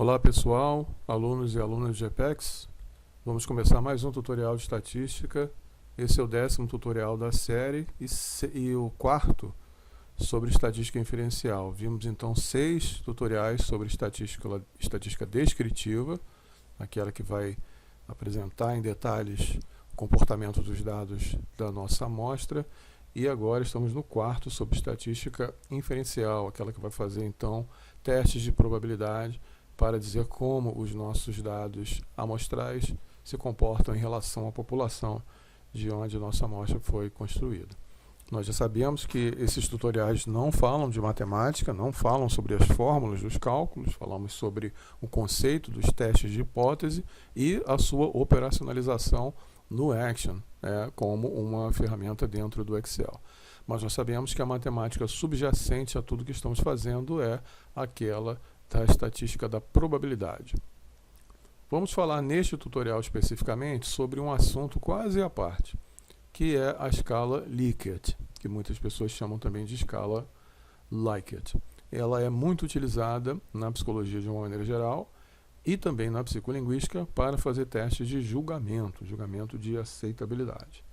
Olá pessoal, alunos e alunas de Apex. Vamos começar mais um tutorial de estatística. Esse é o 10º tutorial da série e o quarto sobre estatística inferencial. Vimos então 6 tutoriais sobre estatística descritiva, aquela que vai apresentar em detalhes o comportamento dos dados da nossa amostra. E agora estamos no quarto sobre estatística inferencial, aquela que vai fazer então testes de probabilidade para dizer como os nossos dados amostrais se comportam em relação à população de onde a nossa amostra foi construída. Nós já sabemos que esses tutoriais não falam de matemática, não falam sobre as fórmulas dos cálculos, falamos sobre o conceito dos testes de hipótese e a sua operacionalização no Action, como uma ferramenta dentro do Excel. Mas nós sabemos que a matemática subjacente a tudo que estamos fazendo é aquela da estatística da probabilidade. Vamos falar neste tutorial especificamente sobre um assunto quase à parte, que é a escala Likert, que muitas pessoas chamam também de escala Likert. Ela é muito utilizada na psicologia de uma maneira geral e também na psicolinguística para fazer testes de julgamento de aceitabilidade.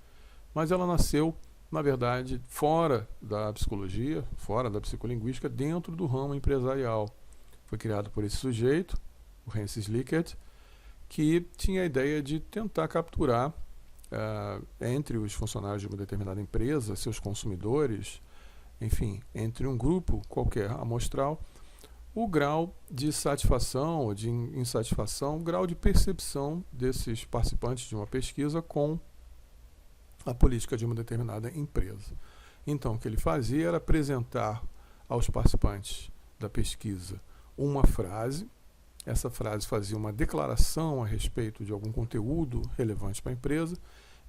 Mas ela nasceu, na verdade, fora da psicologia, fora da psicolinguística, dentro do ramo empresarial. Foi criado por esse sujeito, o Francis Likert, que tinha a ideia de tentar capturar entre os funcionários de uma determinada empresa, seus consumidores, enfim, entre um grupo qualquer amostral, o grau de satisfação ou de insatisfação, o grau de percepção desses participantes de uma pesquisa com a política de uma determinada empresa. Então, o que ele fazia era apresentar aos participantes da pesquisa uma frase. Essa frase fazia uma declaração a respeito de algum conteúdo relevante para a empresa,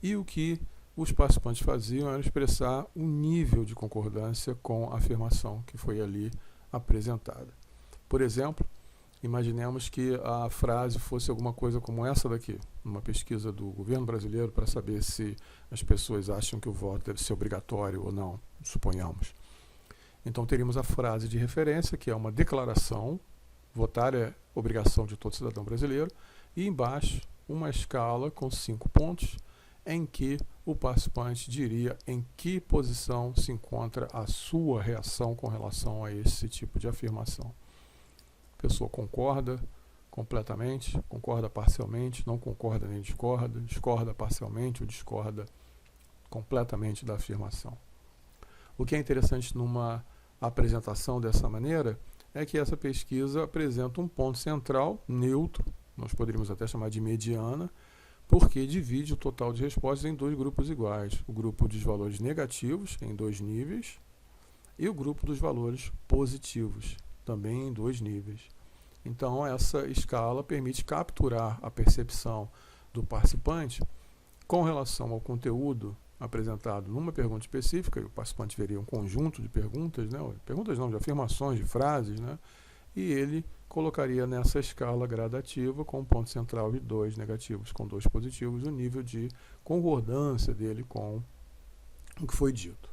e o que os participantes faziam era expressar um nível de concordância com a afirmação que foi ali apresentada. Por exemplo, imaginemos que a frase fosse alguma coisa como essa daqui, uma pesquisa do governo brasileiro para saber se as pessoas acham que o voto deve ser obrigatório ou não, suponhamos. Então teríamos a frase de referência, que é uma declaração: votar é obrigação de todo cidadão brasileiro, e embaixo uma escala com 5 pontos, em que o participante diria em que posição se encontra a sua reação com relação a esse tipo de afirmação. A pessoa concorda completamente, concorda parcialmente, não concorda nem discorda, discorda parcialmente ou discorda completamente da afirmação. O que é interessante numa apresentação dessa maneira é que essa pesquisa apresenta um ponto central, neutro, nós poderíamos até chamar de mediana, porque divide o total de respostas em 2 grupos iguais: o grupo dos valores negativos, em 2 níveis, e o grupo dos valores positivos, também em 2 níveis. Então, essa escala permite capturar a percepção do participante com relação ao conteúdo apresentado numa pergunta específica, e o participante veria um conjunto de perguntas, de afirmações, de frases, e ele colocaria nessa escala gradativa, com um ponto central e 2 negativos, com 2 positivos, o nível de concordância dele com o que foi dito.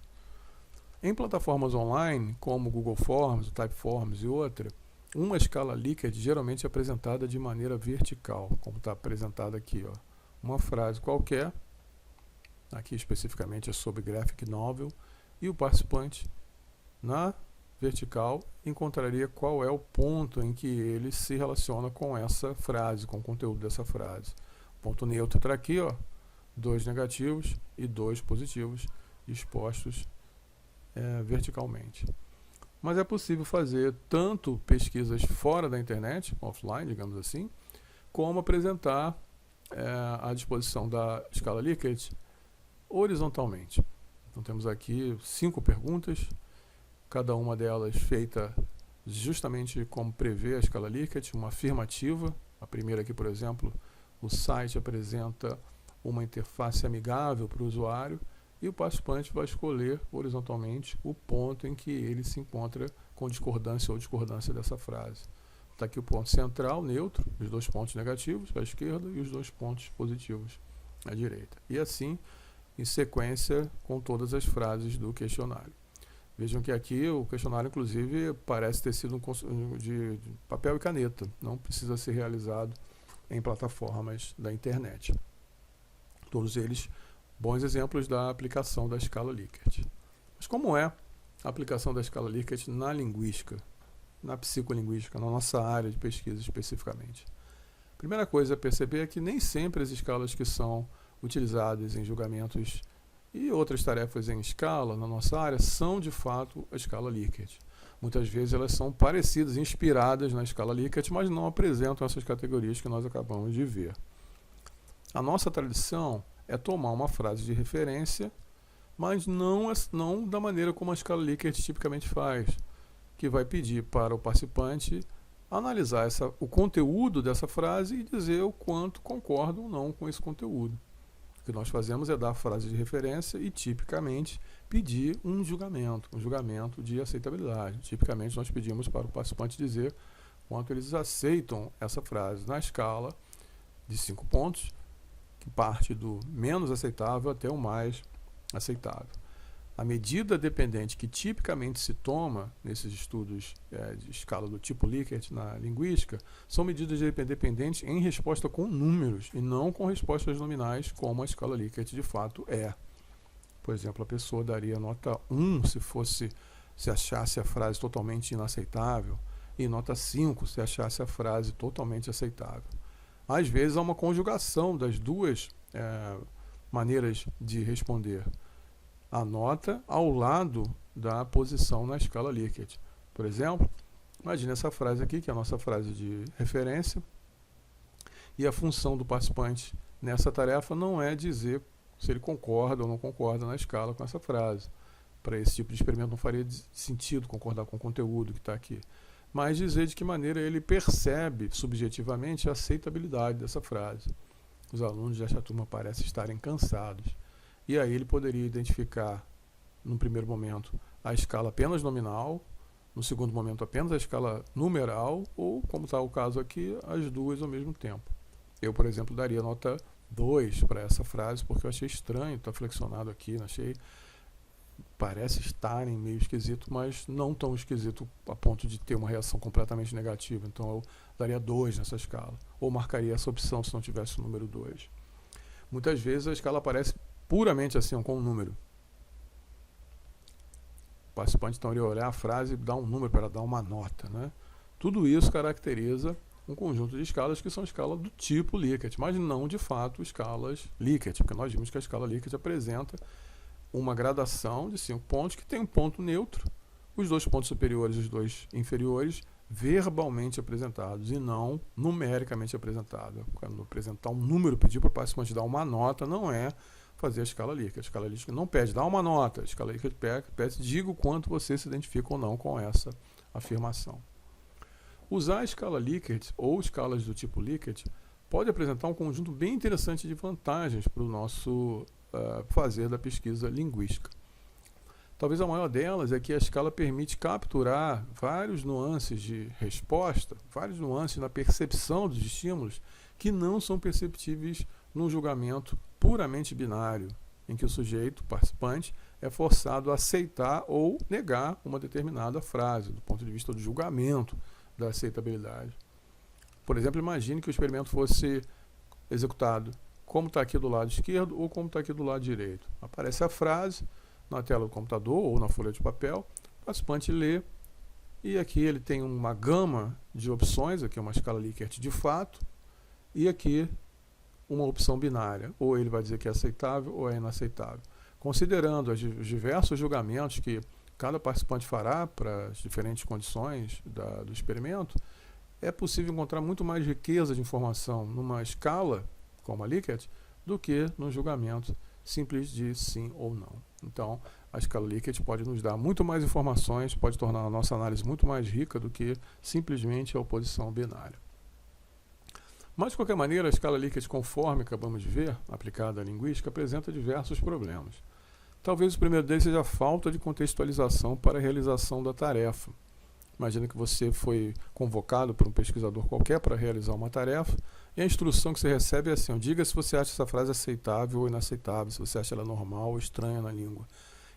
Em plataformas online, como o Google Forms, o Typeforms e outra, uma escala Likert geralmente é apresentada de maneira vertical, como está apresentada aqui. Uma frase qualquer, aqui especificamente é sobre Graphic Novel, e o participante, na vertical, encontraria qual é o ponto em que ele se relaciona com essa frase, com o conteúdo dessa frase. O ponto neutro está aqui, 2 negativos e 2 positivos, expostos verticalmente. Mas é possível fazer tanto pesquisas fora da internet, offline, digamos assim, como apresentar à disposição da escala Likert horizontalmente. Então temos aqui 5 perguntas, cada uma delas feita justamente como prevê a escala Likert, uma afirmativa. A primeira aqui, por exemplo, o site apresenta uma interface amigável para o usuário, e o participante vai escolher horizontalmente o ponto em que ele se encontra com discordância ou discordância dessa frase. Está aqui o ponto central, neutro, os 2 pontos negativos à esquerda e os 2 pontos positivos à direita. E assim, em sequência, com todas as frases do questionário. Vejam que aqui o questionário, inclusive, parece ter sido de papel e caneta. Não precisa ser realizado em plataformas da internet. Todos eles bons exemplos da aplicação da escala Likert. Mas como é a aplicação da escala Likert na linguística, na psicolinguística, na nossa área de pesquisa especificamente? Primeira coisa a perceber é que nem sempre as escalas que são utilizadas em julgamentos e outras tarefas em escala na nossa área são de fato a escala Likert. Muitas vezes elas são parecidas, inspiradas na escala Likert, mas não apresentam essas categorias que nós acabamos de ver. A nossa tradição é tomar uma frase de referência, mas não da maneira como a escala Likert tipicamente faz, que vai pedir para o participante analisar o conteúdo dessa frase e dizer o quanto concorda ou não com esse conteúdo. O que nós fazemos é dar a frase de referência e, tipicamente, pedir um julgamento de aceitabilidade. Tipicamente, nós pedimos para o participante dizer quanto eles aceitam essa frase na escala de 5 pontos, que parte do menos aceitável até o mais aceitável. A medida dependente que tipicamente se toma nesses estudos de escala do tipo Likert na linguística são medidas dependentes em resposta com números e não com respostas nominais, como a escala Likert de fato é. Por exemplo, a pessoa daria nota 1 se achasse a frase totalmente inaceitável e nota 5 se achasse a frase totalmente aceitável. Às vezes há uma conjugação das duas maneiras de responder. A nota ao lado da posição na escala Likert. Por exemplo, imagine essa frase aqui, que é a nossa frase de referência, e a função do participante nessa tarefa não é dizer se ele concorda ou não concorda na escala com essa frase. Para esse tipo de experimento não faria sentido concordar com o conteúdo que está aqui, mas dizer de que maneira ele percebe subjetivamente a aceitabilidade dessa frase. Os alunos desta turma parecem estarem cansados. E aí ele poderia identificar, no primeiro momento, a escala apenas nominal, no segundo momento apenas a escala numeral, ou, como está o caso aqui, as duas ao mesmo tempo. Eu, por exemplo, daria nota 2 para essa frase, porque eu achei estranho, está flexionado aqui, parece estarem meio esquisito, mas não tão esquisito a ponto de ter uma reação completamente negativa. Então eu daria 2 nessa escala, ou marcaria essa opção se não tivesse o número 2. Muitas vezes a escala aparece puramente assim, com um número. O participante então iria olhar a frase e dar um número para dar uma nota, né? Tudo isso caracteriza um conjunto de escalas que são escalas do tipo Likert, mas não de fato escalas Likert, porque nós vimos que a escala Likert apresenta uma gradação de 5 pontos que tem um ponto neutro, os 2 pontos superiores e os 2 inferiores verbalmente apresentados e não numericamente apresentados. Quando apresentar um número, pedir para o participante dar uma nota, não é fazer a escala Likert. A escala Likert não pede, dá uma nota. A escala Likert pede, diga o quanto você se identifica ou não com essa afirmação. Usar a escala Likert ou escalas do tipo Likert pode apresentar um conjunto bem interessante de vantagens para o nosso fazer da pesquisa linguística. Talvez a maior delas é que a escala permite capturar vários nuances de resposta, vários nuances na percepção dos estímulos que não são perceptíveis num julgamento puramente binário, em que o sujeito, participante, é forçado a aceitar ou negar uma determinada frase, do ponto de vista do julgamento da aceitabilidade. Por exemplo, imagine que o experimento fosse executado como está aqui do lado esquerdo ou como está aqui do lado direito. Aparece a frase na tela do computador ou na folha de papel, o participante lê, e aqui ele tem uma gama de opções, aqui é uma escala Likert de fato, e aqui uma opção binária, ou ele vai dizer que é aceitável ou é inaceitável. Considerando os diversos julgamentos que cada participante fará para as diferentes condições do experimento, é possível encontrar muito mais riqueza de informação numa escala, como a Likert, do que num julgamento simples de sim ou não. Então, a escala Likert pode nos dar muito mais informações, pode tornar a nossa análise muito mais rica do que simplesmente a oposição binária. Mas, de qualquer maneira, a escala Likert, conforme acabamos de ver, aplicada à linguística, apresenta diversos problemas. Talvez o primeiro deles seja a falta de contextualização para a realização da tarefa. Imagina que você foi convocado por um pesquisador qualquer para realizar uma tarefa, e a instrução que você recebe é assim: diga se você acha essa frase aceitável ou inaceitável, se você acha ela normal ou estranha na língua.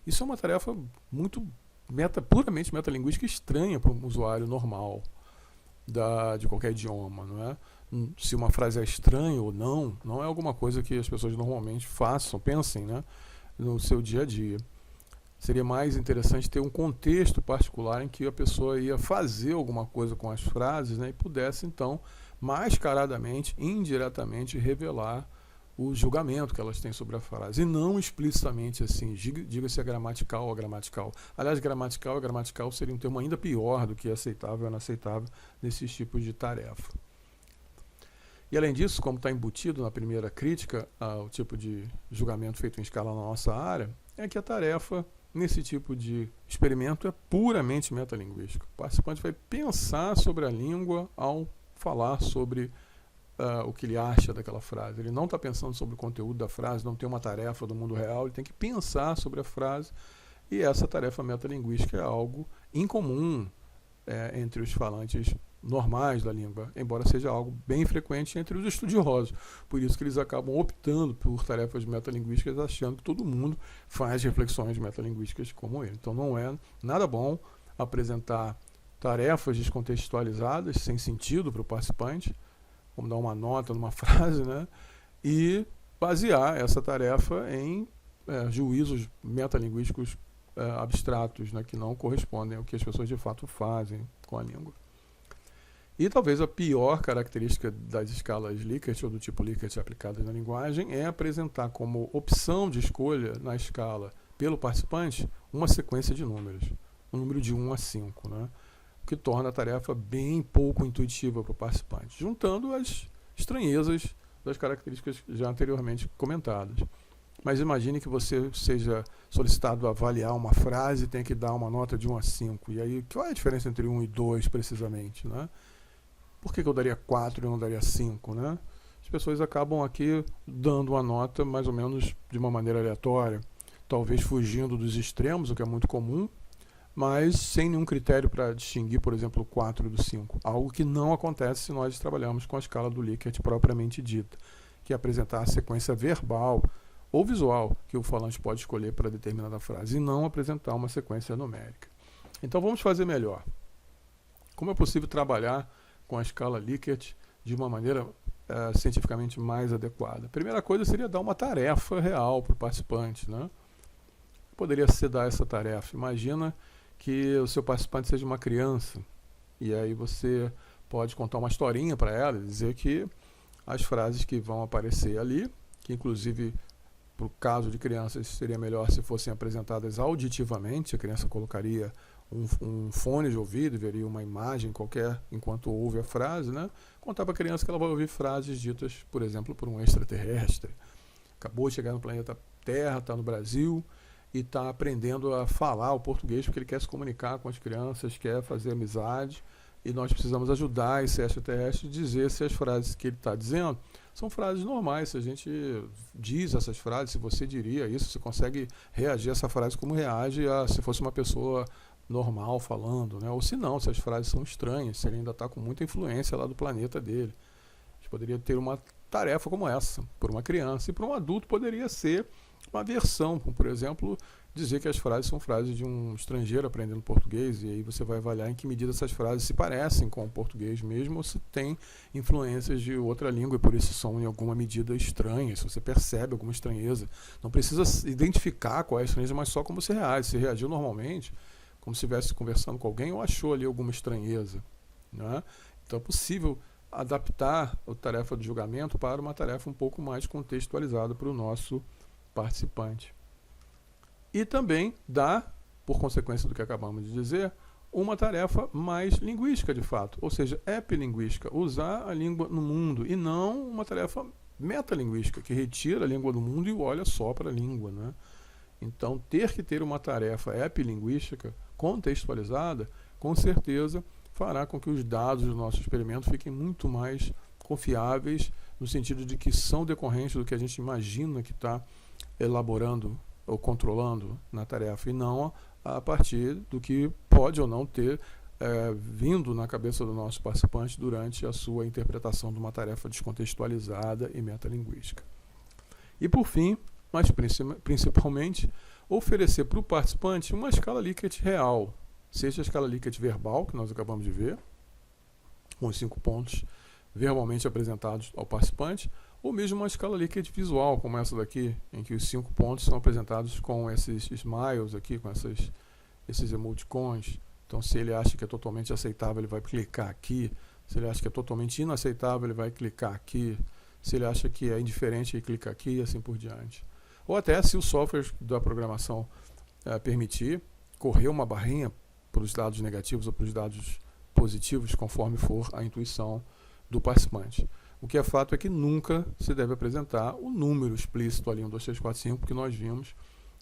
Isso é uma tarefa muito puramente metalinguística estranha para um usuário normal de qualquer idioma, não é? Se uma frase é estranha ou não é alguma coisa que as pessoas normalmente façam, pensem, né, no seu dia a dia. Seria mais interessante ter um contexto particular em que a pessoa ia fazer alguma coisa com as frases, né, e pudesse, então, mascaradamente, indiretamente, revelar o julgamento que elas têm sobre a frase. E não explicitamente assim, diga-se a gramatical ou agramatical. Aliás, gramatical e agramatical seria um termo ainda pior do que aceitável ou inaceitável nesses tipos de tarefa. E além disso, como está embutido na primeira crítica ao tipo de julgamento feito em escala na nossa área, é que a tarefa nesse tipo de experimento é puramente metalinguística. O participante vai pensar sobre a língua ao falar sobre o que ele acha daquela frase. Ele não está pensando sobre o conteúdo da frase, não tem uma tarefa do mundo real, ele tem que pensar sobre a frase, e essa tarefa metalinguística é algo incomum entre os falantes normais da língua, embora seja algo bem frequente entre os estudiosos. Por isso que eles acabam optando por tarefas metalinguísticas, achando que todo mundo faz reflexões metalinguísticas como ele. Então não é nada bom apresentar tarefas descontextualizadas, sem sentido para o participante, como dar uma nota numa frase, né? E basear essa tarefa em juízos metalinguísticos abstratos, né? Que não correspondem ao que as pessoas de fato fazem com a língua. E talvez a pior característica das escalas Likert ou do tipo Likert aplicadas na linguagem é apresentar como opção de escolha na escala pelo participante uma sequência de números, um número de 1 a 5, né? Que torna a tarefa bem pouco intuitiva para o participante, juntando as estranhezas das características já anteriormente comentadas. Mas imagine que você seja solicitado a avaliar uma frase e tenha que dar uma nota de 1 a 5. E aí, qual é a diferença entre 1 e 2, precisamente, né? Por que eu daria 4 e não daria 5, né? As pessoas acabam aqui dando uma nota mais ou menos de uma maneira aleatória, talvez fugindo dos extremos, o que é muito comum, mas sem nenhum critério para distinguir, por exemplo, o 4 do 5. Algo que não acontece se nós trabalhamos com a escala do Likert propriamente dita, que é apresentar a sequência verbal ou visual que o falante pode escolher para determinada frase, e não apresentar uma sequência numérica. Então vamos fazer melhor. Como é possível trabalhar com a escala Likert de uma maneira cientificamente mais adequada? A primeira coisa seria dar uma tarefa real para o participante, né? Poderia ser dar essa tarefa. Imagina que o seu participante seja uma criança, e aí você pode contar uma historinha para ela e dizer que as frases que vão aparecer ali, que inclusive para o caso de crianças seria melhor se fossem apresentadas auditivamente, a criança colocaria um fone de ouvido e veria uma imagem qualquer enquanto ouve a frase, né? Contar para a criança que ela vai ouvir frases ditas, por exemplo, por um extraterrestre. Acabou de chegar no planeta Terra, está no Brasil, e está aprendendo a falar o português porque ele quer se comunicar com as crianças, quer fazer amizade, e nós precisamos ajudar esse extraterrestre a dizer se as frases que ele está dizendo são frases normais. Se a gente diz essas frases, se você diria isso, você consegue reagir a essa frase como reage se fosse uma pessoa normal falando, né? Ou se não, se as frases são estranhas, se ele ainda está com muita influência lá do planeta dele. A gente poderia ter uma tarefa como essa por uma criança, e para um adulto poderia ser uma versão, como por exemplo dizer que as frases são frases de um estrangeiro aprendendo português, e aí você vai avaliar em que medida essas frases se parecem com o português mesmo, ou se tem influências de outra língua e por isso são em alguma medida estranhas, se você percebe alguma estranheza. Não precisa identificar qual é a estranheza, mas só como você reage. Se reagiu normalmente, como se estivesse conversando com alguém, ou achou ali alguma estranheza, né? Então é possível adaptar a tarefa de julgamento para uma tarefa um pouco mais contextualizada para o nosso participante. E também dá, por consequência do que acabamos de dizer, uma tarefa mais linguística de fato, ou seja, epilinguística, usar a língua no mundo, e não uma tarefa metalinguística, que retira a língua do mundo e olha só para a língua, né? Então, ter que ter uma tarefa epilinguística contextualizada, com certeza fará com que os dados do nosso experimento fiquem muito mais confiáveis, no sentido de que são decorrentes do que a gente imagina que está elaborando ou controlando na tarefa, e não a partir do que pode ou não ter vindo na cabeça do nosso participante durante a sua interpretação de uma tarefa descontextualizada e metalinguística. E por fim, mas principalmente, oferecer para o participante uma escala Likert real, seja a escala Likert verbal, que nós acabamos de ver, com os 5 pontos verbalmente apresentados ao participante, ou mesmo uma escala Likert visual, como essa daqui, em que os 5 pontos são apresentados com esses smiles aqui, com esses emoticons. Então, se ele acha que é totalmente aceitável, ele vai clicar aqui. Se ele acha que é totalmente inaceitável, ele vai clicar aqui. Se ele acha que é indiferente, ele clica aqui e assim por diante. Ou até, se o software da programação permitir, correr uma barrinha para os dados negativos ou para os dados positivos, conforme for a intuição do participante. O que é fato é que nunca se deve apresentar o número explícito ali, 1, 2, 3, 4, 5, porque nós vimos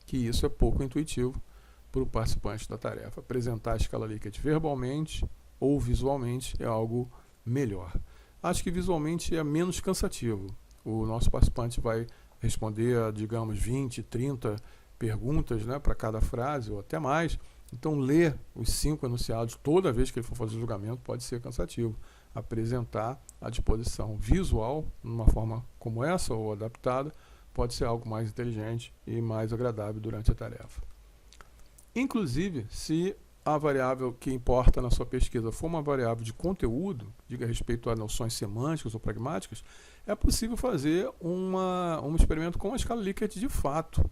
que isso é pouco intuitivo para o participante da tarefa. Apresentar a escala Likert verbalmente ou visualmente é algo melhor. Acho que visualmente é menos cansativo. O nosso participante vai responder a, digamos, 20, 30 perguntas, né, para cada frase ou até mais. Então, ler os 5 enunciados toda vez que ele for fazer o julgamento pode ser cansativo. Apresentar a disposição visual, numa forma como essa ou adaptada, pode ser algo mais inteligente e mais agradável durante a tarefa. Inclusive, se a variável que importa na sua pesquisa for uma variável de conteúdo, diga respeito a noções semânticas ou pragmáticas, é possível fazer um experimento com a escala Likert de fato.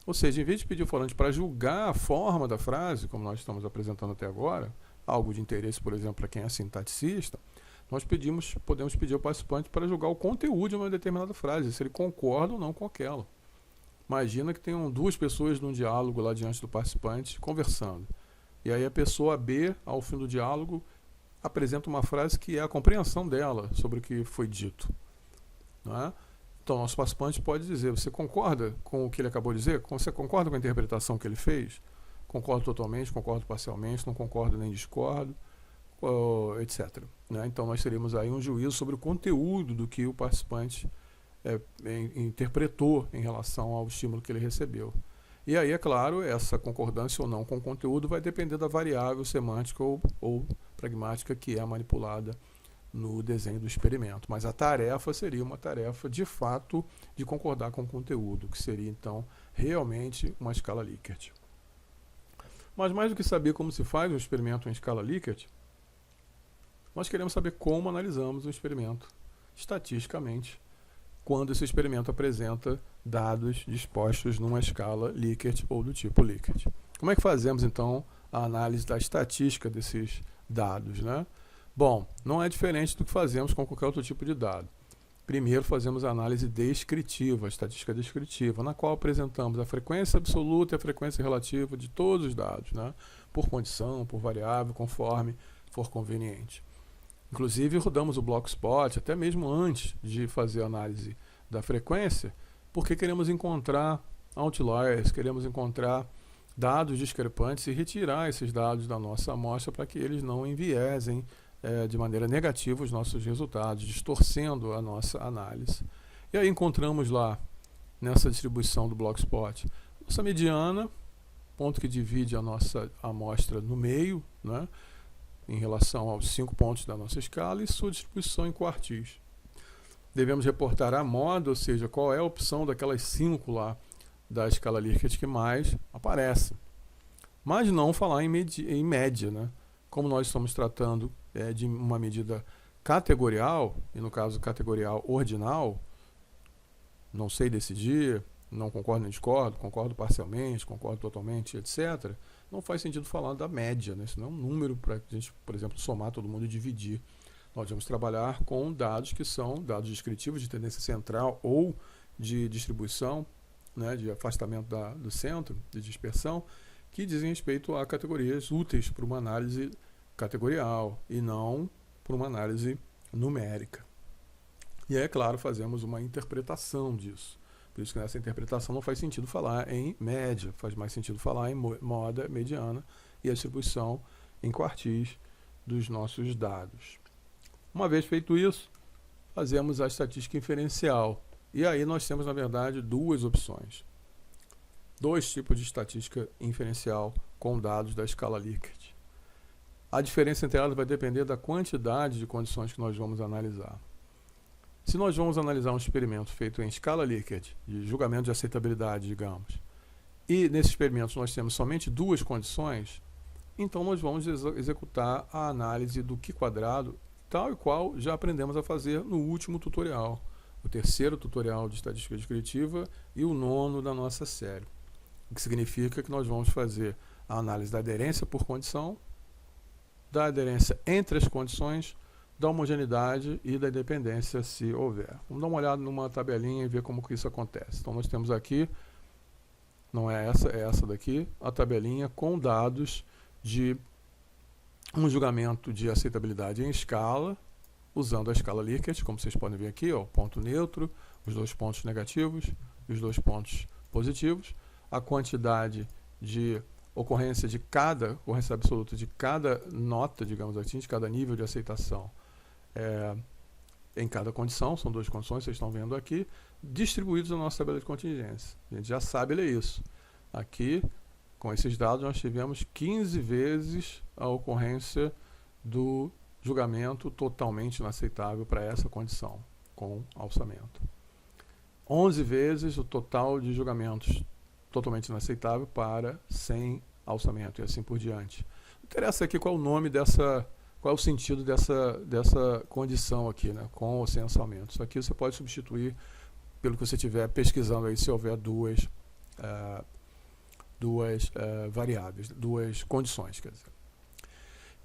Ou seja, em vez de pedir ao falante para julgar a forma da frase, como nós estamos apresentando até agora, algo de interesse, por exemplo, para quem é sintaticista, nós podemos pedir ao participante para julgar o conteúdo de uma determinada frase, se ele concorda ou não com aquela. Imagina que tenham 2 pessoas num diálogo lá diante do participante conversando. E aí a pessoa B, ao fim do diálogo, apresenta uma frase que é a compreensão dela sobre o que foi dito. Não é? Então, nosso participante pode dizer: você concorda com o que ele acabou de dizer? Você concorda com a interpretação que ele fez? Concordo totalmente, concordo parcialmente, não concordo nem discordo, etc. Né? Então, nós teríamos aí um juízo sobre o conteúdo do que o participante interpretou em relação ao estímulo que ele recebeu. E aí, é claro, essa concordância ou não com o conteúdo vai depender da variável semântica ou pragmática que é manipulada no desenho do experimento. Mas a tarefa seria uma tarefa, de fato, de concordar com o conteúdo, que seria, então, realmente uma escala Likert. Mas mais do que saber como se faz um experimento em escala Likert, nós queremos saber como analisamos o experimento estatisticamente, quando esse experimento apresenta dados dispostos numa escala Likert ou do tipo Likert. Como é que fazemos, então, a análise da estatística desses dados, né? Bom, não é diferente do que fazemos com qualquer outro tipo de dado. Primeiro fazemos a análise descritiva, a estatística descritiva, na qual apresentamos a frequência absoluta e a frequência relativa de todos os dados, né? Por condição, por variável, conforme for conveniente. Inclusive, rodamos o Blockspot até mesmo antes de fazer a análise da frequência, porque queremos encontrar outliers, queremos encontrar dados discrepantes e retirar esses dados da nossa amostra para que eles não enviesem de maneira negativa os nossos resultados, distorcendo a nossa análise. E aí encontramos lá, nessa distribuição do Blockspot, nossa mediana, ponto que divide a nossa amostra no meio, né, em relação aos 5 pontos da nossa escala, e sua distribuição em quartis. Devemos reportar a moda, ou seja, qual é a opção daquelas 5 lá da escala Likert que mais aparece. Mas não falar em média, né? Como nós estamos tratando de uma medida categorial, e no caso categorial ordinal, não sei decidir, não concordo nem discordo, concordo parcialmente, concordo totalmente, etc., não faz sentido falar da média, né? Isso não é um número para a gente, por exemplo, somar todo mundo e dividir. Nós vamos trabalhar com dados que são dados descritivos de tendência central ou de distribuição, né, de afastamento do centro, de dispersão, que dizem respeito a categorias úteis para uma análise categorial e não para uma análise numérica. E aí, é claro, fazemos uma interpretação disso. Por isso que nessa interpretação não faz sentido falar em média, faz mais sentido falar em moda, mediana e a distribuição em quartis dos nossos dados. Uma vez feito isso, fazemos a estatística inferencial. E aí nós temos, na verdade, 2 opções. 2 tipos de estatística inferencial com dados da escala Likert. A diferença entre elas vai depender da quantidade de condições que nós vamos analisar. Se nós vamos analisar um experimento feito em escala Likert, de julgamento de aceitabilidade, digamos, e nesse experimento nós temos somente duas condições, então nós vamos executar a análise do Q quadrado, tal e qual já aprendemos a fazer no último tutorial, o terceiro tutorial de estatística descritiva e o nono da nossa série. O que significa que nós vamos fazer a análise da aderência por condição, da aderência entre as condições, da homogeneidade e da independência, se houver. Vamos dar uma olhada numa tabelinha e ver como que isso acontece. Então nós temos aqui, não é essa, é essa daqui, a tabelinha com dados de um julgamento de aceitabilidade em escala, usando a escala Likert, como vocês podem ver aqui, ó, ponto neutro, os dois pontos negativos e os dois pontos positivos, a quantidade de ocorrência absoluta de cada nota, digamos assim, de cada nível de aceitação em cada condição, são duas condições, vocês estão vendo aqui, distribuídos na nossa tabela de contingência. A gente já sabe ler isso. Aqui, com esses dados, nós tivemos 15 vezes a ocorrência do julgamento totalmente inaceitável para essa condição, com alçamento. 11 vezes o total de julgamentos totalmente inaceitável para sem alçamento, e assim por diante. Não interessa aqui qual é o nome dessa, qual é o sentido dessa condição aqui, né, com ou sem alçamento. Isso aqui você pode substituir pelo que você estiver pesquisando aí, se houver duas variáveis, duas condições, quer dizer.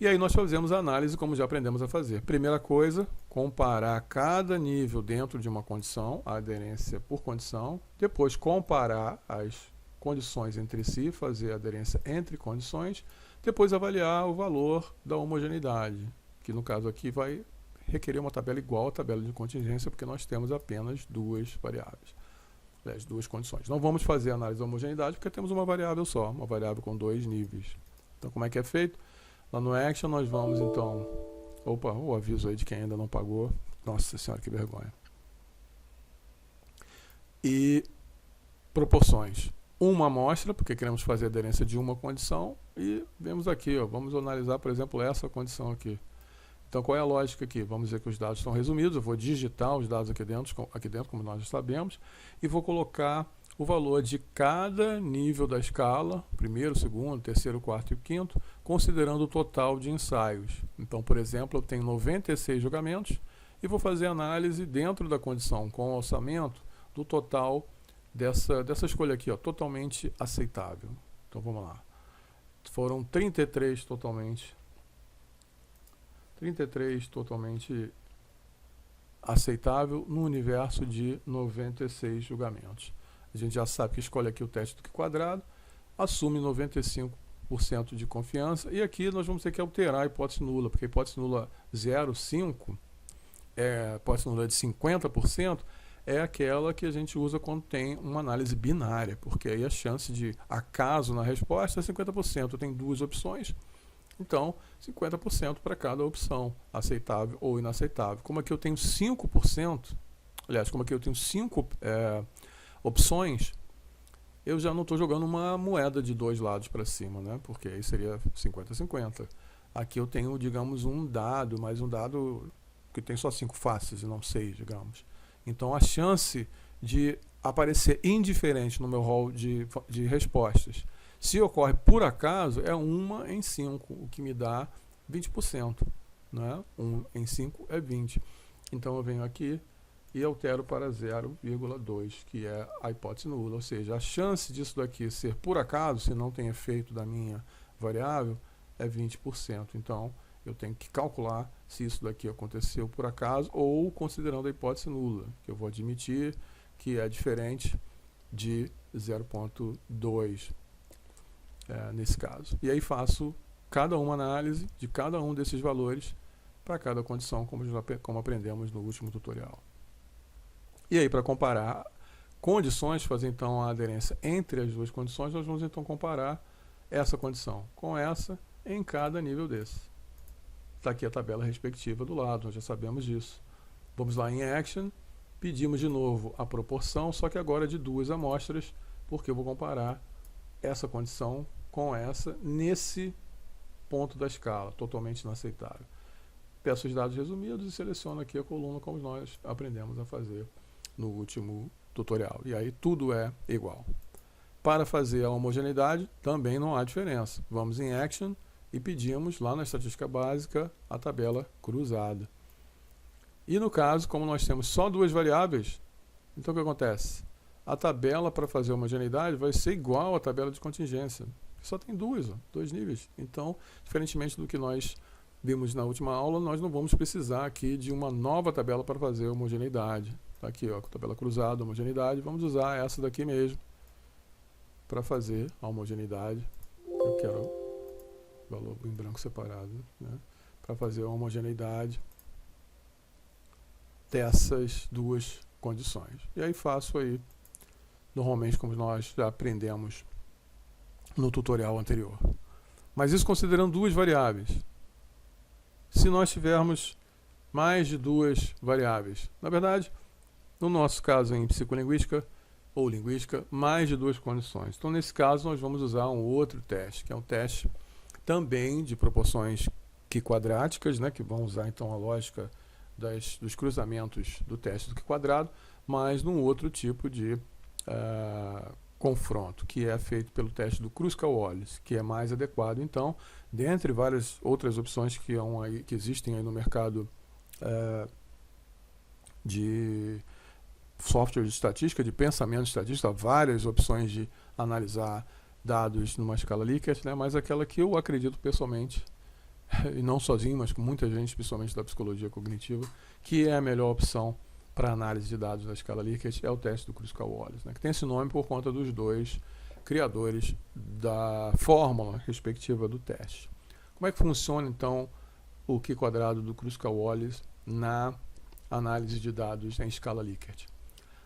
E aí nós fazemos a análise como já aprendemos a fazer. Primeira coisa, comparar cada nível dentro de uma condição, a aderência por condição. Depois comparar as condições entre si, fazer a aderência entre condições. Depois avaliar o valor da homogeneidade, que no caso aqui vai requerer uma tabela igual à tabela de contingência, porque nós temos apenas duas variáveis. Aliás, duas condições. Não vamos fazer a análise da homogeneidade porque temos uma variável só, uma variável com dois níveis. Então como é que é feito? Lá no Action nós vamos então... Opa, o aviso aí de quem ainda não pagou. Nossa senhora, que vergonha. E proporções. Uma amostra, porque queremos fazer a aderência de uma condição. E vemos aqui, ó, vamos analisar, por exemplo, essa condição aqui. Então qual é a lógica aqui? Vamos dizer que os dados estão resumidos. Eu vou digitar os dados aqui dentro, como nós já sabemos. E vou colocar o valor de cada nível da escala, primeiro, segundo, terceiro, quarto e quinto, considerando o total de ensaios. Então, por exemplo, eu tenho 96 julgamentos e vou fazer análise dentro da condição com alçamento do total dessa escolha aqui, ó, totalmente aceitável. Então, vamos lá. Foram 33 totalmente aceitável no universo de 96 julgamentos. A gente já sabe que escolhe aqui o teste do Q quadrado, assume 95% de confiança, e aqui nós vamos ter que alterar a hipótese nula, porque a hipótese nula 0, 5, a hipótese nula de 50%, é aquela que a gente usa quando tem uma análise binária, porque aí a chance de acaso na resposta é 50%. Tem duas opções, então 50% para cada opção, aceitável ou inaceitável. Como aqui eu tenho 5%, aliás, como aqui eu tenho 5 opções, eu já não estou jogando uma moeda de dois lados para cima, né? Porque aí seria 50-50. Aqui eu tenho, digamos, um dado, mas um dado que tem só 5 faces e não 6, digamos. Então a chance de aparecer indiferente no meu rol de respostas, se ocorre por acaso, é 1 em 5, o que me dá 20%. Né? 1 em 5 é 20. Então eu venho aqui e altero para 0,2, que é a hipótese nula, ou seja, a chance disso daqui ser por acaso, se não tem efeito da minha variável, é 20%. Então, eu tenho que calcular se isso daqui aconteceu por acaso ou considerando a hipótese nula, que eu vou admitir que é diferente de 0,2 nesse caso. E aí faço cada uma análise de cada um desses valores para cada condição, como aprendemos no último tutorial. E aí, para comparar condições, fazer então a aderência entre as duas condições, nós vamos então comparar essa condição com essa em cada nível desse. Está aqui a tabela respectiva do lado, nós já sabemos disso. Vamos lá em Action, pedimos de novo a proporção, só que agora de duas amostras, porque eu vou comparar essa condição com essa nesse ponto da escala, totalmente inaceitável. Peço os dados resumidos e seleciono aqui a coluna como nós aprendemos a fazer no último tutorial. E aí tudo é igual. Para fazer a homogeneidade, também não há diferença. Vamos em Action e pedimos lá na estatística básica a tabela cruzada. E no caso, como nós temos só duas variáveis, então o que acontece? A tabela para fazer a homogeneidade vai ser igual à tabela de contingência. Só tem dois níveis. Então, diferentemente do que nós vimos na última aula, nós não vamos precisar aqui de uma nova tabela para fazer a homogeneidade. Está aqui, ó, tabela cruzada, homogeneidade. Vamos usar essa daqui mesmo para fazer a homogeneidade. Eu quero valor em branco separado, né? Para fazer a homogeneidade dessas duas condições. E aí faço aí, normalmente como nós já aprendemos no tutorial anterior. Mas isso considerando duas variáveis. Se nós tivermos mais de duas variáveis, na verdade, no nosso caso em psicolinguística ou linguística, mais de duas condições. Então, nesse caso, nós vamos usar um outro teste, que é um teste também de proporções quadráticas, né, que vão usar então a lógica dos cruzamentos do teste do quadrado, mas num outro tipo de confronto, que é feito pelo teste do Kruskal-Wallis, que é mais adequado, então, dentre várias outras opções que existem aí no mercado de software de estatística, de pensamento estatístico, há várias opções de analisar dados numa escala Likert, né, mas aquela que eu acredito pessoalmente, e não sozinho, mas com muita gente, principalmente da psicologia cognitiva, que é a melhor opção para análise de dados da escala Likert, é o teste do Kruskal-Wallis, né, que tem esse nome por conta dos dois criadores da fórmula respectiva do teste. Como é que funciona, então, o Q quadrado do Kruskal-Wallis na análise de dados em escala Likert?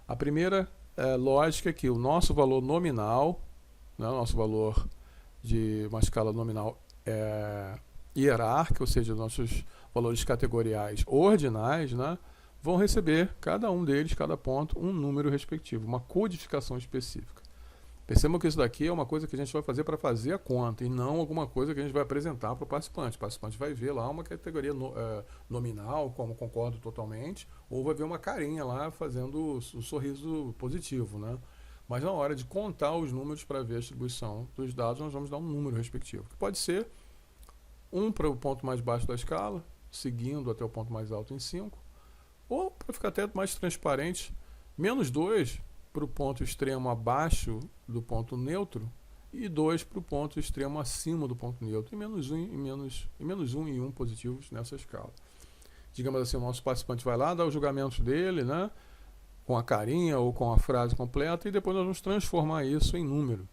A primeira lógica é que o nosso valor nominal, né, o nosso valor de uma escala nominal hierárquica, ou seja, nossos valores categoriais ordinais, né, vão receber, cada um deles, cada ponto, um número respectivo, uma codificação específica. Percebam que isso daqui é uma coisa que a gente vai fazer para fazer a conta, e não alguma coisa que a gente vai apresentar para o participante. O participante vai ver lá uma categoria nominal, como concordo totalmente, ou vai ver uma carinha lá fazendo o sorriso positivo, né? Mas na hora de contar os números para ver a distribuição dos dados, nós vamos dar um número respectivo, que pode ser 1 para o ponto mais baixo da escala, seguindo até o ponto mais alto em 5, ou, para ficar até mais transparente, -2 para o ponto extremo abaixo do ponto neutro e 2 para o ponto extremo acima do ponto neutro, e -1 e 1 positivos nessa escala. Digamos assim, o nosso participante vai lá, dá os julgamentos dele, né, com a carinha ou com a frase completa, e depois nós vamos transformar isso em número,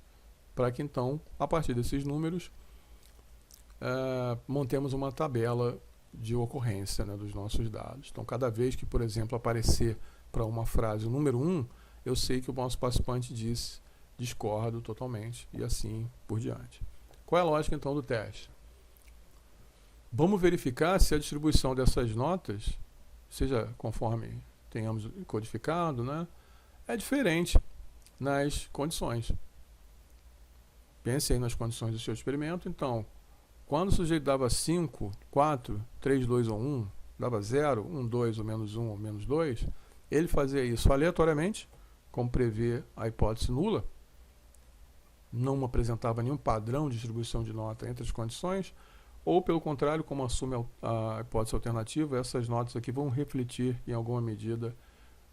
para que então, a partir desses números, montemos uma tabela de ocorrência, né, dos nossos dados. Então, cada vez que, por exemplo, aparecer para uma frase o número 1, eu sei que o nosso participante disse discordo totalmente, e assim por diante. Qual é a lógica, então, do teste? Vamos verificar se a distribuição dessas notas, seja conforme tenhamos codificado, né, é diferente nas condições. Pense aí nas condições do seu experimento. Então, quando o sujeito dava 5, 4, 3, 2 ou 1, dava 0, 1, 2 ou -1 ou -2, ele fazia isso aleatoriamente, como prevê a hipótese nula, não apresentava nenhum padrão de distribuição de nota entre as condições, ou pelo contrário, como assume a hipótese alternativa, essas notas aqui vão refletir em alguma medida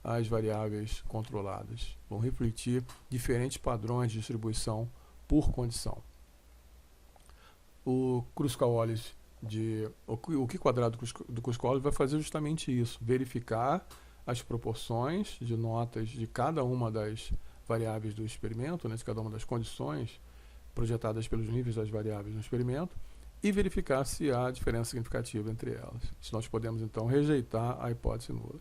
as variáveis controladas, vão refletir diferentes padrões de distribuição por condição. O Kruskal-Wallis, o Q quadrado do Kruskal-Wallis vai fazer justamente isso, verificar as proporções de notas de cada uma das variáveis do experimento, né, de cada uma das condições projetadas pelos níveis das variáveis no experimento, e verificar se há diferença significativa entre elas. Se nós podemos, então, rejeitar a hipótese nula.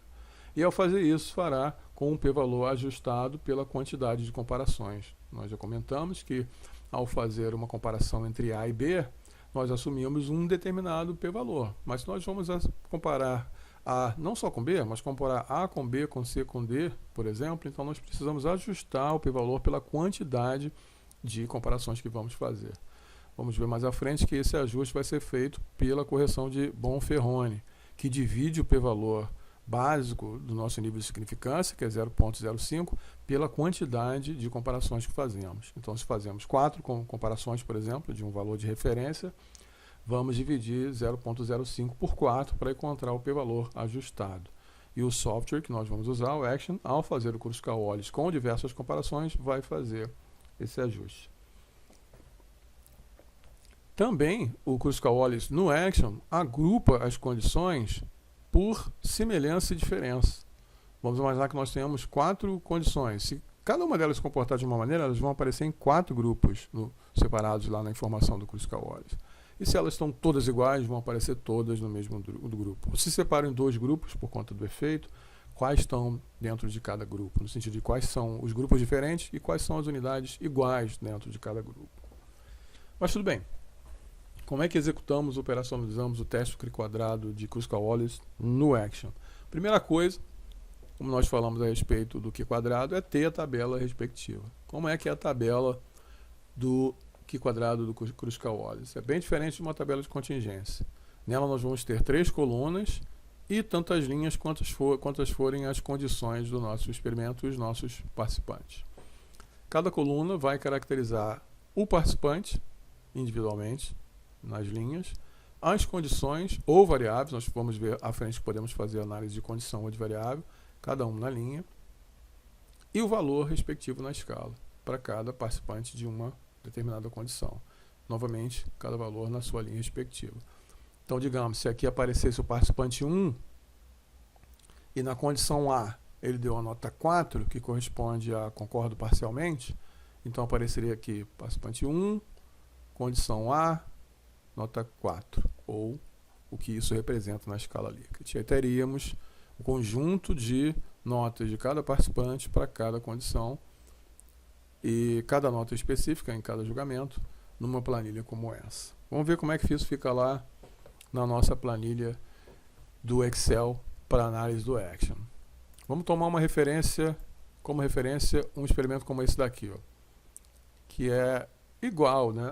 E ao fazer isso, fará com um p-valor ajustado pela quantidade de comparações. Nós já comentamos que, ao fazer uma comparação entre A e B, nós assumimos um determinado p-valor. Mas se nós vamos comparar A não só com B, mas comparar A com B, com C com D, por exemplo, então nós precisamos ajustar o p-valor pela quantidade de comparações que vamos fazer. Vamos ver mais à frente que esse ajuste vai ser feito pela correção de Bonferroni, que divide o p-valor básico do nosso nível de significância, que é 0,05, pela quantidade de comparações que fazemos. Então, se fazemos 4 comparações, por exemplo, de um valor de referência, vamos dividir 0,05 por 4 para encontrar o p-valor ajustado. E o software que nós vamos usar, o Action, ao fazer o Kruskal-Wallis com diversas comparações, vai fazer esse ajuste. Também o Kruskal-Wallis no Action agrupa as condições por semelhança e diferença. Vamos imaginar que nós tenhamos 4 condições. Se cada uma delas se comportar de uma maneira, elas vão aparecer em 4 grupos separados lá na informação do Kruskal-Wallis. E se elas estão todas iguais, vão aparecer todas no mesmo grupo. Se separam em 2 grupos por conta do efeito, quais estão dentro de cada grupo, no sentido de quais são os grupos diferentes e quais são as unidades iguais dentro de cada grupo. Mas tudo bem. Como é que executamos, operacionalizamos o teste quadrado de Kruskal-Wallis no Action? Primeira coisa, como nós falamos a respeito do Q quadrado, é ter a tabela respectiva. Como é que é a tabela do Q quadrado do Kruskal-Wallis? É bem diferente de uma tabela de contingência. Nela nós vamos ter 3 colunas e tantas linhas quantas forem as condições do nosso experimento e os nossos participantes. Cada coluna vai caracterizar o participante individualmente, nas linhas, as condições ou variáveis, nós vamos ver à frente que podemos fazer análise de condição ou de variável, cada um na linha, e o valor respectivo na escala, para cada participante de uma determinada condição. Novamente, cada valor na sua linha respectiva. Então, digamos, se aqui aparecesse o participante 1, e na condição A ele deu a nota 4, que corresponde a concordo parcialmente, então apareceria aqui participante 1, condição A, nota 4, ou o que isso representa na escala Likert. Aí teríamos o conjunto de notas de cada participante para cada condição e cada nota específica em cada julgamento numa planilha como essa. Vamos ver como é que isso fica lá na nossa planilha do Excel para análise do Action. Vamos tomar uma referência, como referência, um experimento como esse daqui, ó, que é igual, né,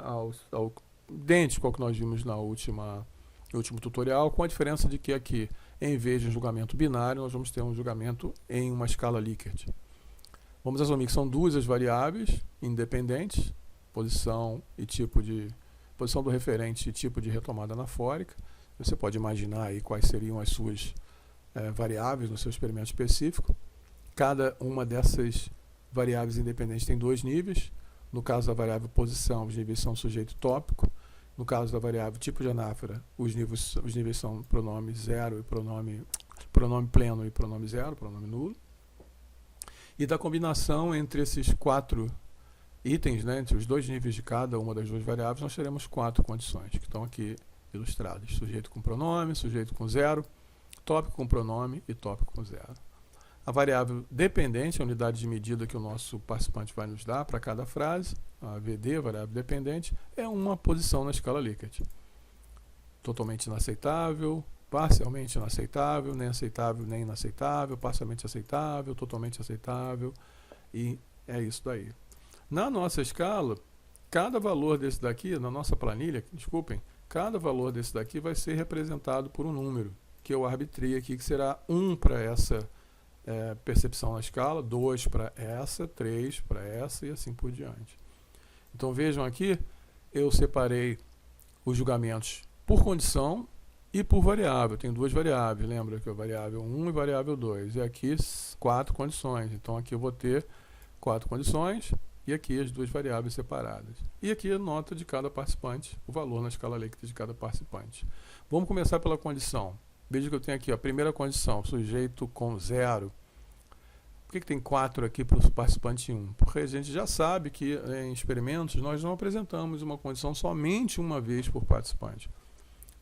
idêntico ao que nós vimos no último tutorial, com a diferença de que aqui, em vez de um julgamento binário, nós vamos ter um julgamento em uma escala Likert. Vamos assumir que são 2 as variáveis independentes, posição do referente e tipo de retomada anafórica. Você pode imaginar aí quais seriam as suas variáveis no seu experimento específico. Cada uma dessas variáveis independentes tem 2 níveis. No caso da variável posição, os níveis são sujeito tópico. No caso da variável tipo de anáfora, os níveis são pronome 0 e pronome pleno e pronome 0, pronome nulo. E da combinação entre esses 4 itens, né, entre os 2 níveis de cada uma das 2 variáveis, nós teremos 4 condições, que estão aqui ilustradas. Sujeito com pronome, sujeito com 0, tópico com pronome e tópico com 0. A variável dependente, a unidade de medida que o nosso participante vai nos dar para cada frase, a VD, a variável dependente, é uma posição na escala Likert. Totalmente inaceitável, parcialmente inaceitável, nem aceitável, nem inaceitável, parcialmente aceitável, totalmente aceitável, e é isso daí. Na nossa escala, cada valor desse daqui, na nossa planilha, desculpem, cada valor desse daqui vai ser representado por um número, que eu arbitrei aqui, que será 1 para essa percepção na escala, 2 para essa, 3 para essa e assim por diante. Então vejam aqui, eu separei os julgamentos por condição e por variável. Tem 2 variáveis, lembra que é variável 1 e variável 2. E aqui 4 condições. Então aqui eu vou ter 4 condições e aqui as 2 variáveis separadas. E aqui a nota de cada participante, o valor na escala Likert de cada participante. Vamos começar pela condição. Veja que eu tenho aqui a primeira condição, sujeito com 0. Por que tem 4 aqui para o participante 1? Porque a gente já sabe que em experimentos nós não apresentamos uma condição somente uma vez por participante.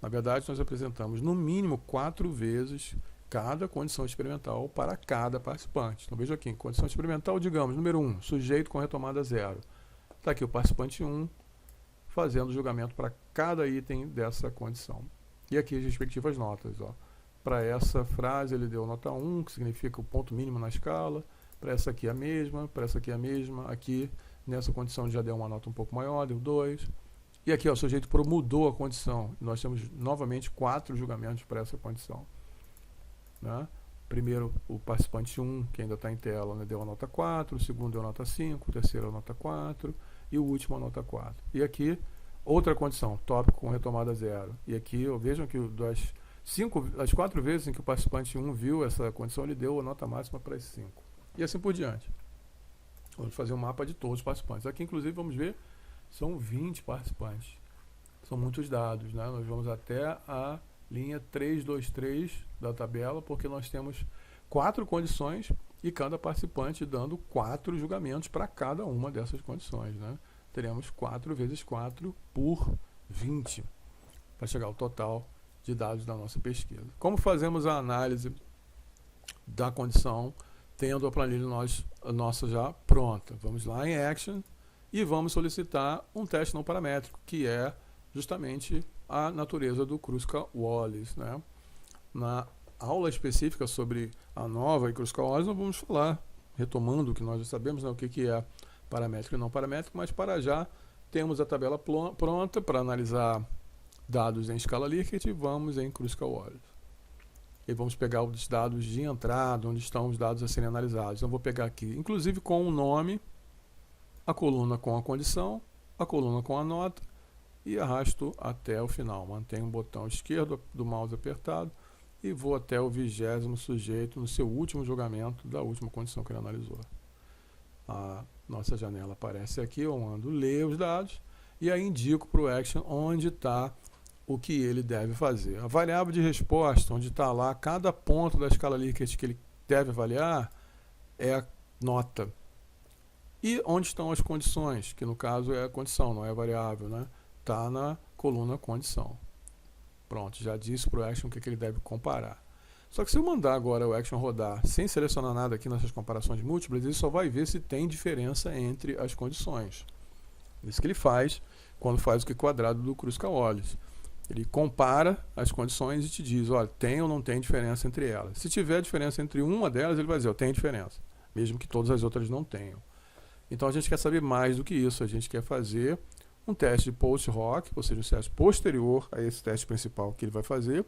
Na verdade, nós apresentamos no mínimo 4 vezes cada condição experimental para cada participante. Então veja aqui, em condição experimental, digamos, número 1, sujeito com retomada 0. Está aqui o participante 1 fazendo julgamento para cada item dessa condição. E aqui as respectivas notas, ó. Para essa frase ele deu nota 1, que significa o ponto mínimo na escala. Para essa aqui a mesma, para essa aqui a mesma. Aqui, nessa condição, já deu uma nota um pouco maior, deu 2. E aqui, ó, o sujeito mudou a condição. Nós temos novamente 4 julgamentos para essa condição, né? Primeiro, o participante 1, que ainda está em tela, né, deu a nota 4, o segundo deu a nota 5, o terceiro a nota 4 e o último a nota 4. E aqui, outra condição, tópico com retomada 0. E aqui, vejam que as 4 vezes em que o participante 1 viu essa condição, ele deu a nota máxima para esse 5. E assim por diante. Vamos fazer um mapa de todos os participantes. Aqui, inclusive, vamos ver, são 20 participantes. São muitos dados, né? Nós vamos até a linha 323 da tabela, porque nós temos 4 condições e cada participante dando 4 julgamentos para cada uma dessas condições, né? Teremos 4 vezes 4 por 20, para chegar ao total de dados da nossa pesquisa. Como fazemos a análise da condição, tendo a planilha nossa já pronta? Vamos lá em Action e vamos solicitar um teste não paramétrico, que é justamente a natureza do Kruskal-Wallis, né? Na aula específica sobre a nova e Kruskal-Wallis, nós vamos falar, retomando o que nós já sabemos, né, o que é paramétrico e não paramétrico, mas para já temos a tabela pronta para analisar dados em escala Likert e vamos em Kruskal-Wallis. E vamos pegar os dados de entrada, onde estão os dados a serem analisados. Eu vou pegar aqui, inclusive com o nome, a coluna com a condição, a coluna com a nota, e arrasto até o final. Mantenho o botão esquerdo do mouse apertado e vou até o 20º sujeito no seu último julgamento da última condição que ele analisou. A nossa janela aparece aqui, eu mando ler os dados e aí indico para o Action onde está o que ele deve fazer. A variável de resposta, onde está lá cada ponto da escala Likert que ele deve avaliar, é a nota. E onde estão as condições, que no caso é a condição, não é a variável, né? Está na coluna condição. Pronto, já disse para o Action o que ele deve comparar. Só que se eu mandar agora o Action rodar sem selecionar nada aqui nessas comparações múltiplas, ele só vai ver se tem diferença entre as condições. Isso que ele faz quando faz o Q² do Kruskal-Wallis. Ele compara as condições e te diz, olha, tem ou não tem diferença entre elas. Se tiver diferença entre uma delas, ele vai dizer, tem diferença, mesmo que todas as outras não tenham. Então a gente quer saber mais do que isso, a gente quer fazer um teste de post-hoc, ou seja, um teste posterior a esse teste principal que ele vai fazer.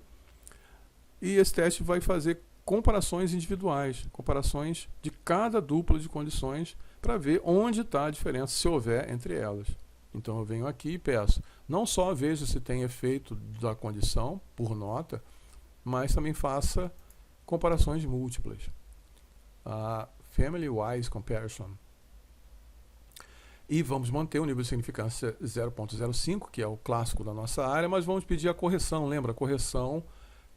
E esse teste vai fazer comparações individuais, comparações de cada dupla de condições para ver onde está a diferença, se houver, entre elas. Então eu venho aqui e peço, não só veja se tem efeito da condição por nota, mas também faça comparações múltiplas. A Family-Wise Comparison. E vamos manter o nível de significância 0.05, que é o clássico da nossa área, mas vamos pedir a correção, lembra? A correção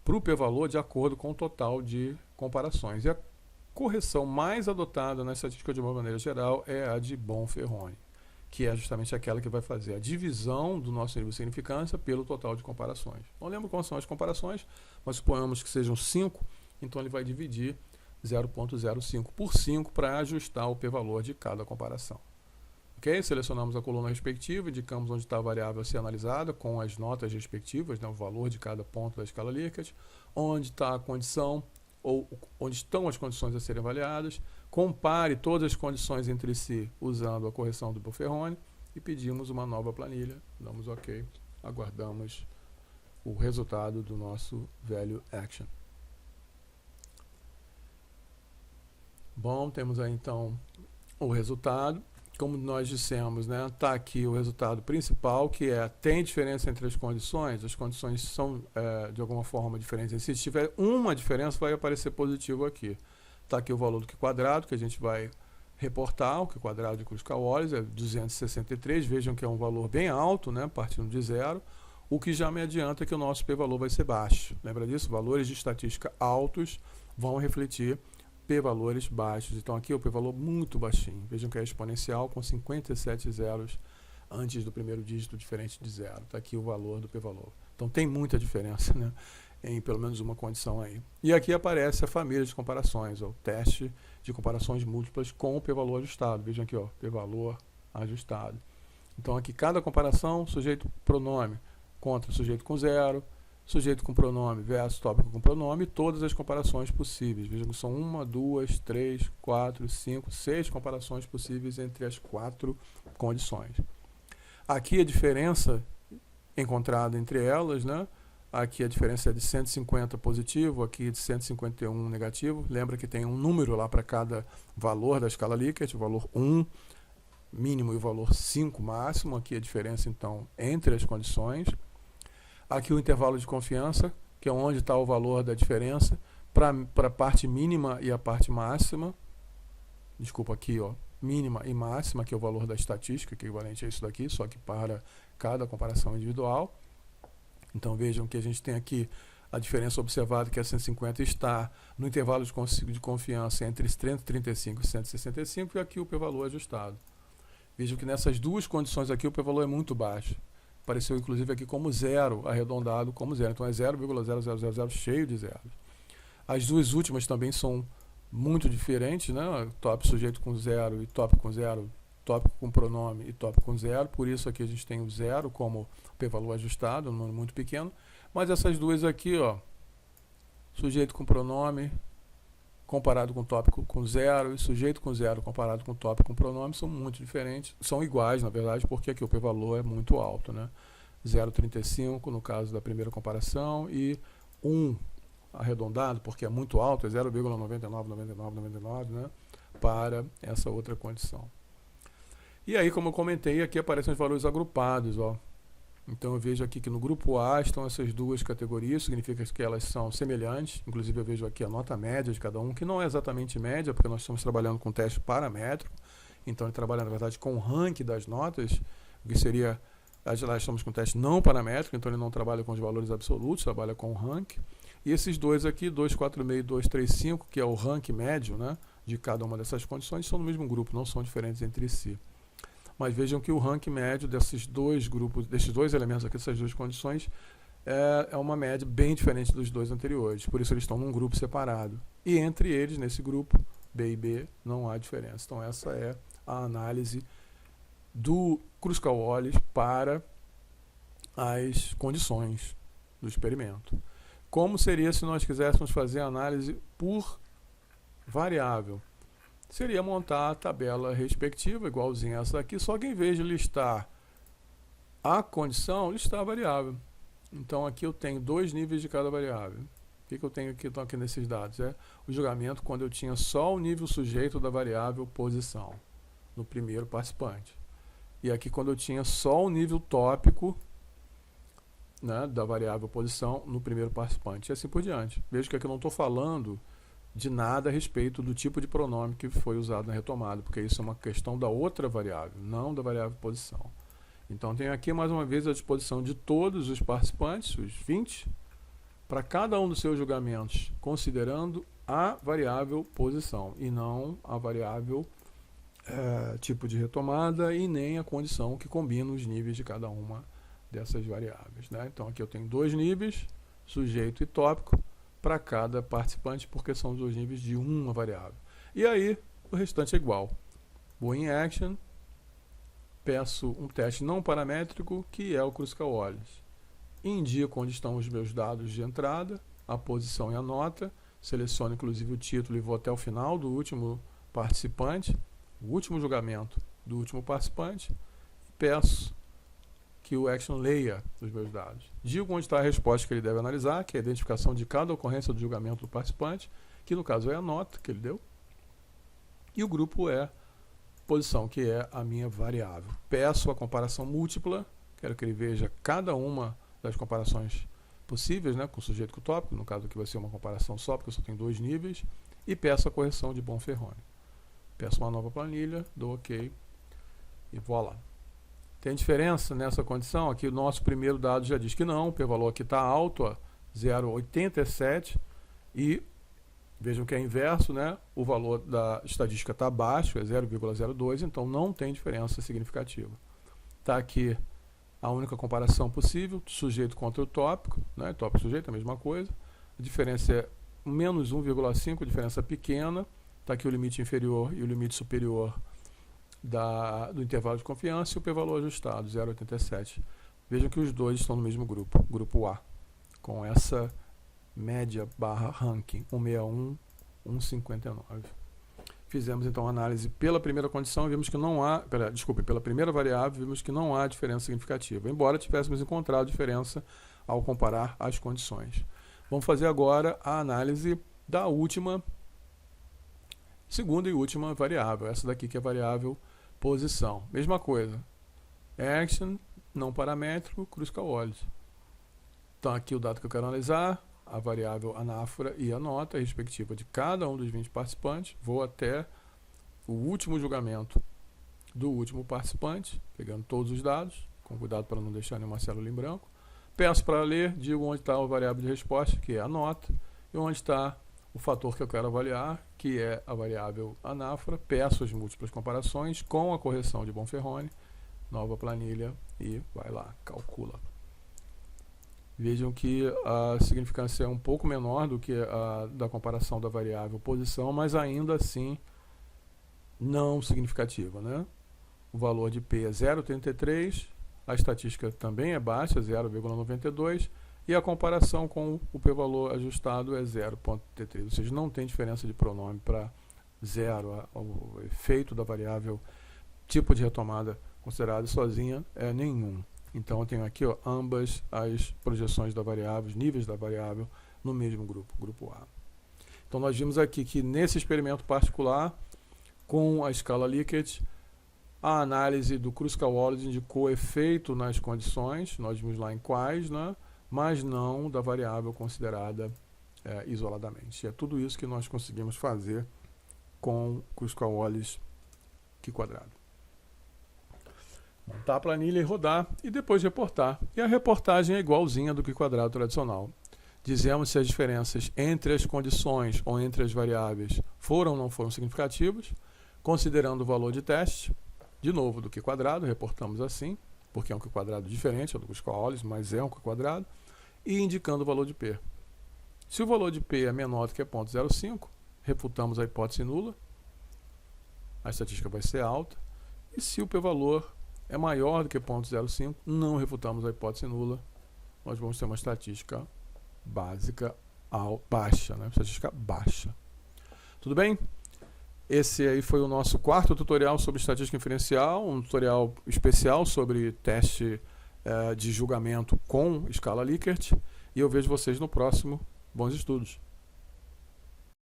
para o p-valor de acordo com o total de comparações. E a correção mais adotada na estatística de uma maneira geral é a de Bonferroni, que é justamente aquela que vai fazer a divisão do nosso nível de significância pelo total de comparações. Não lembro quais são as comparações, mas suponhamos que sejam 5, então ele vai dividir 0.05 por 5 para ajustar o p-valor de cada comparação. Ok? Selecionamos a coluna respectiva, indicamos onde está a variável a ser analisada com as notas respectivas, né, o valor de cada ponto da escala Likert, onde está a condição, ou onde estão as condições a serem avaliadas, compare todas as condições entre si usando a correção do Bonferroni e pedimos uma nova planilha, damos OK, aguardamos o resultado do nosso velho Action. Bom, temos aí então o resultado. Como nós dissemos, né, está aqui o resultado principal, que é, tem diferença entre as condições são de alguma forma diferentes. Se tiver uma diferença, vai aparecer positivo aqui. Está aqui o valor do Q², que a gente vai reportar, o Q² de Kruskal-Wallis é 263, vejam que é um valor bem alto, né, partindo de 0, o que já me adianta que o nosso p-valor vai ser baixo. Lembra disso? Valores de estatística altos vão refletir p-valores baixos. Então aqui é o p-valor muito baixinho. Vejam que é exponencial com 57 zeros antes do primeiro dígito diferente de 0. Está aqui o valor do p-valor. Então tem muita diferença, né, em pelo menos uma condição aí. E aqui aparece a família de comparações, o teste de comparações múltiplas com o p-valor ajustado. Vejam aqui, ó, p-valor ajustado. Então aqui cada comparação, sujeito pronome contra sujeito com 0, sujeito com pronome versus tópico com pronome, e todas as comparações possíveis. Vejam que são 1, 2, 3, 4, 5, 6 comparações possíveis entre as 4 condições. Aqui a diferença encontrada entre elas, né, Aqui a diferença é de 150 positivo, aqui de 151 negativo. Lembra que tem um número lá para cada valor da escala Likert, o valor 1 mínimo e o valor 5 máximo. Aqui a diferença, então, entre as condições. Aqui o intervalo de confiança, que é onde está o valor da diferença para a parte mínima e a parte máxima. Desculpa, aqui, ó, mínima e máxima, que é o valor da estatística, que é equivalente a isso daqui, só que para cada comparação individual. Então vejam que a gente tem aqui a diferença observada, que é 150, está no intervalo de confiança entre 135 e 165, e aqui o p-valor ajustado. Vejam que nessas duas condições aqui o p-valor é muito baixo. Apareceu inclusive aqui como zero, arredondado como zero. Então é 0,0000 cheio de zeros. As duas últimas também são muito diferentes, né? Tópico sujeito com zero e tópico com zero, tópico com pronome e tópico com zero. Por isso aqui a gente tem o zero como p-valor ajustado, um número muito pequeno. Mas essas duas aqui, ó, sujeito com pronome comparado com tópico com zero e sujeito com zero comparado com tópico com pronome são muito diferentes. São iguais, na verdade, porque aqui o p-valor é muito alto, né? 0,35 no caso da primeira comparação e 1 arredondado, porque é muito alto, é 0,999999, né, para essa outra condição. E aí, como eu comentei, aqui aparecem os valores agrupados, ó. Então eu vejo aqui que no grupo A estão essas duas categorias, significa que elas são semelhantes. Inclusive eu vejo aqui a nota média de cada um, que não é exatamente média, porque nós estamos trabalhando com teste paramétrico. Então ele trabalha, na verdade, com o ranking das notas, o que seria... Lá estamos com teste não paramétrico, então ele não trabalha com os valores absolutos, trabalha com o ranking. E esses dois aqui, 246 e 235, que é o ranking médio, né, de cada uma dessas condições, são no mesmo grupo, não são diferentes entre si. Mas vejam que o ranking médio desses dois grupos, desses dois elementos aqui, dessas duas condições, é uma média bem diferente dos dois anteriores. Por isso eles estão num grupo separado. E entre eles, nesse grupo, B e B, não há diferença. Então essa é a análise do Kruskal-Wallis para as condições do experimento. Como seria se nós quiséssemos fazer a análise por variável? Seria montar a tabela respectiva, igualzinha a essa daqui, só que em vez de listar a condição, listar a variável. Então aqui eu tenho dois níveis de cada variável. O que eu tenho aqui, então, aqui nesses dados? É o julgamento quando eu tinha só o nível sujeito da variável posição, no primeiro participante. E aqui quando eu tinha só o nível tópico, né, da variável posição no primeiro participante, e assim por diante. Veja que aqui eu não estou falando de nada a respeito do tipo de pronome que foi usado na retomada, porque isso é uma questão da outra variável, não da variável posição. Então tenho aqui mais uma vez a disposição de todos os participantes, os 20, para cada um dos seus julgamentos, considerando a variável posição, e não a variável tipo de retomada e nem a condição que combina os níveis de cada uma dessas variáveis, né? Então aqui eu tenho dois níveis, sujeito e tópico, para cada participante, porque são os dois níveis de uma variável. E aí o restante é igual. Vou em Action, peço um teste não paramétrico, que é o Kruskal-Wallis. Indico onde estão os meus dados de entrada, a posição e a nota, seleciono inclusive o título e vou até o final do último participante, o último julgamento do último participante, e peço que o Action leia os meus dados. Digo onde está a resposta que ele deve analisar, que é a identificação de cada ocorrência do julgamento do participante, que no caso é a nota que ele deu, e o grupo é posição, que é a minha variável. Peço a comparação múltipla, quero que ele veja cada uma das comparações possíveis, né, com o sujeito com o tópico, no caso aqui vai ser uma comparação só, porque eu só tenho dois níveis, e peço a correção de Bonferroni. Peço uma nova planilha, dou OK, e voilà. Tem diferença nessa condição? Aqui o nosso primeiro dado já diz que não, o p-valor aqui está alto, 0,87, e vejam que é inverso, né? O valor da estatística está baixo, é 0,02, então não tem diferença significativa. Está aqui a única comparação possível, sujeito contra o tópico, né? Tópico e sujeito é a mesma coisa. A diferença é menos 1,5, diferença pequena. Está aqui o limite inferior e o limite superior do intervalo de confiança e o p-valor ajustado, 0,87. Vejam que os dois estão no mesmo grupo, grupo A, com essa média barra ranking, 161, 159. Fizemos então a análise pela primeira condição e vimos que não há, pela primeira variável, vimos que não há diferença significativa, embora tivéssemos encontrado diferença ao comparar as condições. Vamos fazer agora a análise da segunda e última variável, essa daqui que é a variável posição. Mesma coisa, action, não paramétrico, Kruskal-Wallis. Então aqui o dado que eu quero analisar, a variável anáfora e a nota respectiva de cada um dos 20 participantes. Vou até o último julgamento do último participante, pegando todos os dados, com cuidado para não deixar nenhuma célula em branco. Peço para ler, digo onde está a variável de resposta, que é a nota, e onde está o fator que eu quero avaliar, que é a variável anáfora. Peço as múltiplas comparações com a correção de Bonferroni, nova planilha, e vai lá, calcula. Vejam que a significância é um pouco menor do que a da comparação da variável posição, mas ainda assim não significativa, né? O valor de P é 0,33, a estatística também é baixa, 0,92, e a comparação com o p-valor ajustado é 0,33, ou seja, não tem diferença de pronome para zero. O efeito da variável tipo de retomada considerada sozinha é nenhum. Então eu tenho aqui ambas as projeções da variável, os níveis da variável no mesmo grupo, grupo A. Então nós vimos aqui que nesse experimento particular, com a escala Likert, a análise do Kruskal-Wallis indicou efeito nas condições, nós vimos lá em quais, né? Mas não da variável considerada isoladamente. E é tudo isso que nós conseguimos fazer com Kruskal-Wallis Q². Montar a planilha e rodar, e depois reportar. E a reportagem é igualzinha do Q² tradicional. Dizemos se as diferenças entre as condições ou entre as variáveis foram ou não foram significativas, considerando o valor de teste, de novo do Q², reportamos assim, porque é um Q² diferente do Kruskal-Wallis, mas é um Q², e indicando o valor de P. Se o valor de P é menor do que 0,05, refutamos a hipótese nula, a estatística vai ser alta, e se o p-valor é maior do que 0,05, não refutamos a hipótese nula, nós vamos ter uma estatística básica baixa, né? Estatística baixa. Tudo bem? Esse aí foi o nosso quarto tutorial sobre estatística inferencial, um tutorial especial sobre teste de julgamento com escala Likert, e eu vejo vocês no próximo. Bons estudos!